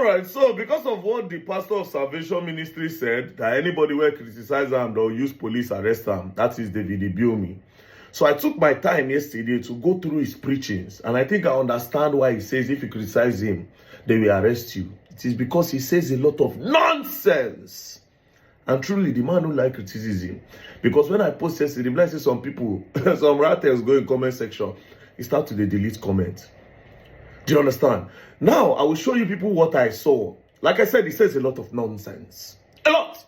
right, so because of what the pastor of Salvation Ministry said, that anybody will criticize him or use police arrest him, that is David Ibiyeomie. So I took my time yesterday to go through his preachings, and I think I understand why he says if you criticize him, they will arrest you. It is because he says a lot of nonsense. And truly, the man don't like criticism. Because when I post yesterday, I see some people, some writers go in comment section, he start to delete comments. Do you understand? Now, I will show you people what I saw. Like I said, he says a lot of nonsense. A lot.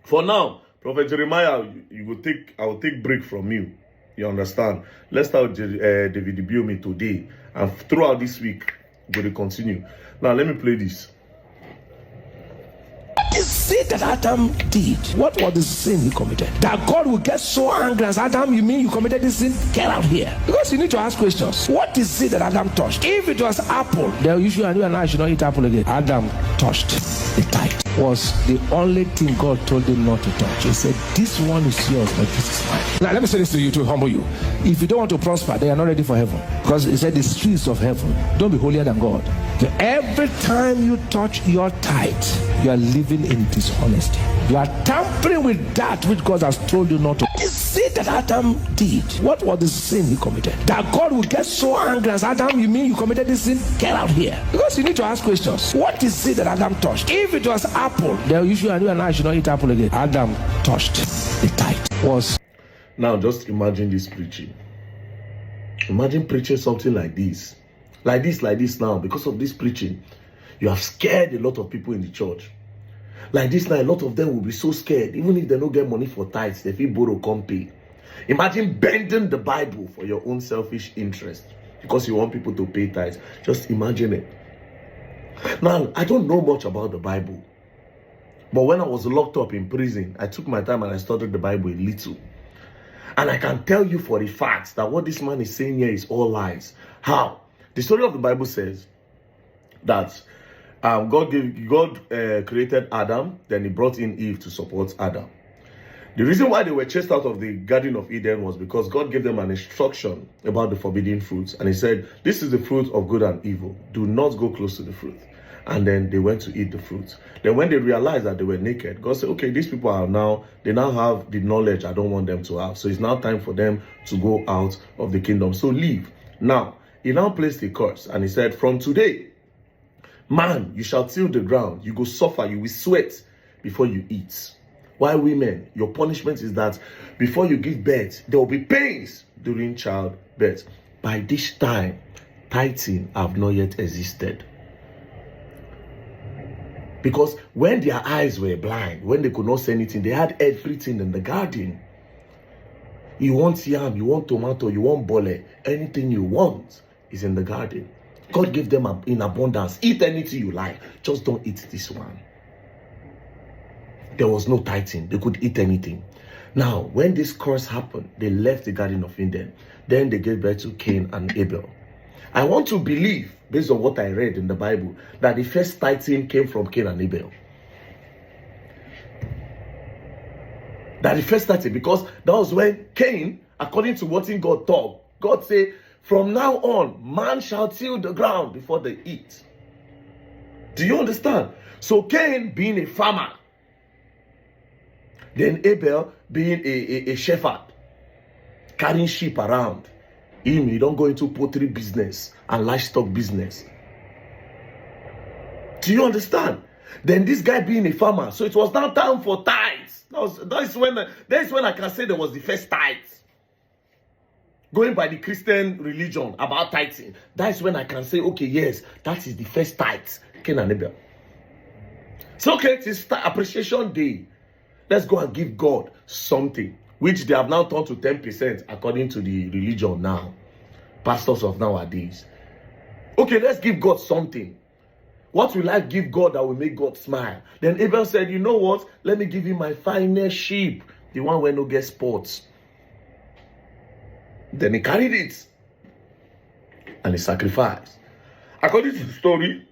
For now, Prophet Jeremiah, I will take break from you. You understand? Let's start with David Ibiyeomie today. And throughout this week, we're going to continue. Now, let me play this. The sin that Adam did, what was the sin he committed? That God will get so angry as Adam, you mean you committed this sin? Get out here. Because you need to ask questions. What is it that Adam touched? If it was apple, then you and I should not eat apple again. Adam touched the tithe. Was the only thing God told him not to touch. He said, this one is yours, but this is mine. Now let me say this to you to humble you. If you don't want to prosper, they are not ready for heaven. Because he said the streets of heaven, don't be holier than God. So every time you touch your tithe, you are living in dishonesty. You are tampering with that which God has told you not to. The sin that Adam did, what was the sin he committed? That God will get so angry as Adam, you mean you committed this sin? Get out here. Because you need to ask questions. What is it that Adam touched? If it was apple, then you and I should not eat apple again. Adam touched the tithe. Was now just imagine this preaching. Imagine preaching something like this. Like this now. Because of this preaching, you have scared a lot of people in the church. Like this now, a lot of them will be so scared. Even if they don't get money for tithes, they feel borrow, come pay. Imagine bending the Bible for your own selfish interest. Because you want people to pay tithes. Just imagine it. Now, I don't know much about the Bible. But when I was locked up in prison, I took my time and I studied the Bible a little. And I can tell you for a fact that what this man is saying here is all lies. How? The story of the Bible says that God created Adam, then he brought in Eve to support Adam. The reason why they were chased out of the Garden of Eden was because God gave them an instruction about the forbidden fruits. And he said, this is the fruit of good and evil. Do not go close to the fruit. And then they went to eat the fruit. Then when they realized that they were naked, God said, okay, these people they now have the knowledge I don't want them to have. So it's now time for them to go out of the kingdom. So leave. Now, he now placed a curse. And he said, from today, man, you shall till the ground. You go suffer, you will sweat before you eat. Why women? Your punishment is that before you give birth, there will be pains during childbirth. By this time, tithing have not yet existed. Because when their eyes were blind, when they could not see anything, they had everything in the garden. You want yam, you want tomato, you want bole, anything you want is in the garden. God gave them in abundance. Eat anything you like. Just don't eat this one. There was no tithing. They could eat anything. Now, when this curse happened, they left the Garden of Eden. Then they gave birth to Cain and Abel. I want to believe, based on what I read in the Bible, that the first tithing came from Cain and Abel. That the first tithing, because that was when Cain, according to what God taught, God said, from now on, man shall till the ground before they eat. Do you understand? So Cain being a farmer, then Abel being a shepherd, carrying sheep around. You don't go into poultry business and livestock business. Do you understand? Then this guy being a farmer, so it was now time for tithes. That is when I can say there was the first tithes. Going by the Christian religion about tithing, that is when I can say, okay, yes, that is the first tithes. Cain and Abel. So okay, it is appreciation day. Let's go and give God something, which they have now turned to 10% according to the religion now. Pastors of nowadays. Okay, let's give God something. What will I give God that will make God smile? Then Abel said, you know what? Let me give you my finest sheep. The one where no get spots. Then he carried it. And he sacrificed. According to the story,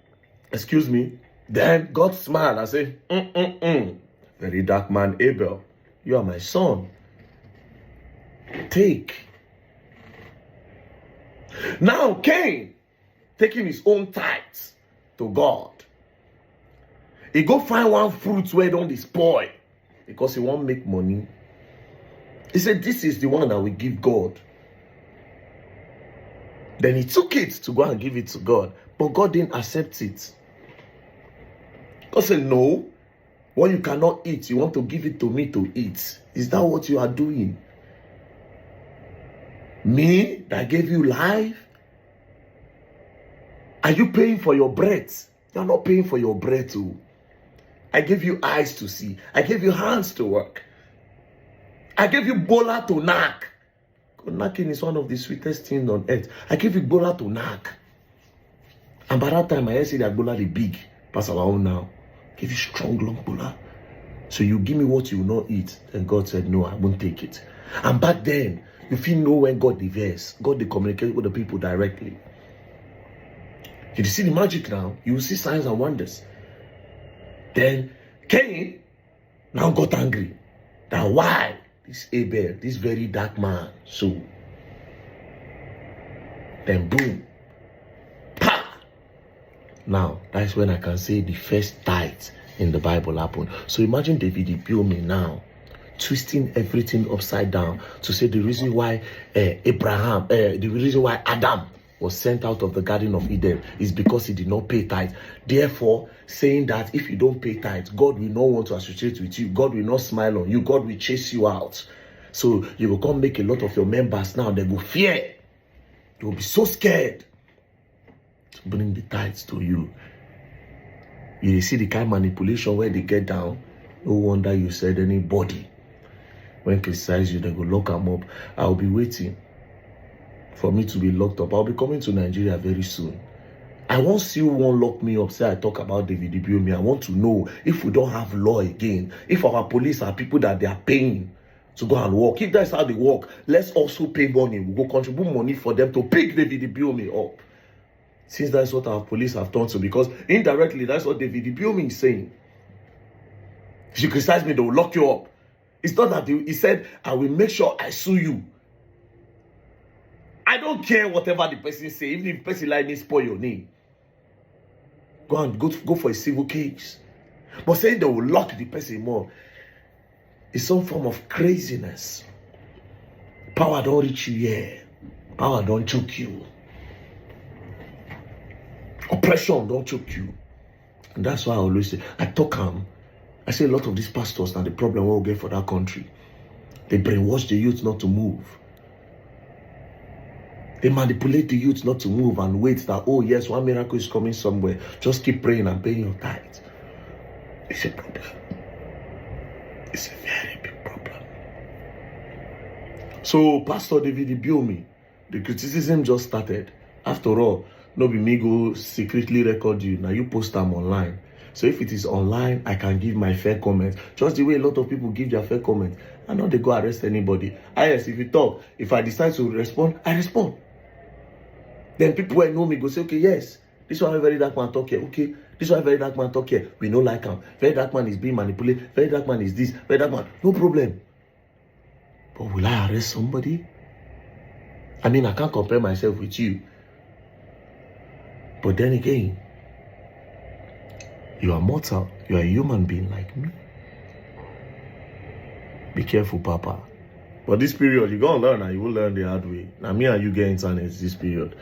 then God smiled and said, very dark man Abel, you are my son. Take. Now Cain, taking his own tithes to God, He go find one fruit where don't spoil because he won't make money. He said, this is the one that we give God. Then he took it to go and give it to God. But God didn't accept it. God said, no. What you cannot eat, you want to give it to me to eat. Is that what you are doing? Me that gave you life? Are you paying for your breath? You're not paying for your breath too. I gave you eyes to see. I gave you hands to work. I gave you bola to knack. Knacking is one of the sweetest things on earth. I gave you bola to knack. And by that time, I see that bola is big. Pass our own now. Give you strong long bola. So you give me what you will not eat. And God said, no, I won't take it. And back then, if you know when God diverse, God they communicate with the people directly. You see the magic now, you will see signs and wonders. Then Cain now got angry. That why this Abel, this very dark man, so then boom, pa. Now that's when I can say the first tithe in the Bible happened. So imagine David Ibiyeomie now twisting everything upside down to say the reason why the reason why Adam was sent out of the Garden of Eden is because he did not pay tithe. Therefore, saying that if you don't pay tithe, God will not want to associate with you. God will not smile on you. God will chase you out. So you will come make a lot of your members now. They will fear. They will be so scared to bring the tithes to you. You see the kind of manipulation where they get down. No wonder you said anybody when criticize you, they go lock them up. I'll be waiting for me to be locked up. I'll be coming to Nigeria very soon. I won't see who won't lock me up. Say I talk about David Ibiyeomie. I want to know if we don't have law again. If our police are people that they are paying to go and work. If that's how they work, let's also pay money. We go contribute money for them to pick David Ibiyeomie up. Since that's what our police have done to, because indirectly that's what David Ibiyeomie is saying. If you criticize me, they will lock you up. It's not that he said, I will make sure I sue you. I don't care whatever the person say. Even if the person like me spoil your name, go for a civil case. But saying they will lock the person more is some form of craziness. Power don't reach you here. Power don't choke you. Oppression don't choke you. And that's why I always say, I talk I say a lot of these pastors now the problem we'll get for that country. They brainwash the youth not to move. They manipulate the youth not to move and wait that, oh yes, one miracle is coming somewhere. Just keep praying and paying your tithe. It's a problem. It's a very big problem. So, Pastor David Ibiyeomie, the criticism just started. After all, no be me go secretly record you. Now you post them online. So if it is online, I can give my fair comment. Just the way a lot of people give their fair comment. I know they go arrest anybody. Yes, if you talk, if I decide to respond, I respond. Then people who know me go say, okay, yes, this one very dark man talk here. Okay, this one very dark man talk here. We know like him. Very dark man is being manipulated. Very dark man is this. Very dark man. No problem. But will I arrest somebody? I mean, I can't compare myself with you. But then again, you are mortal. You are a human being like me. Be careful, Papa. But this period, you're going to learn and you will learn the hard way. Now, me and you get internet this period.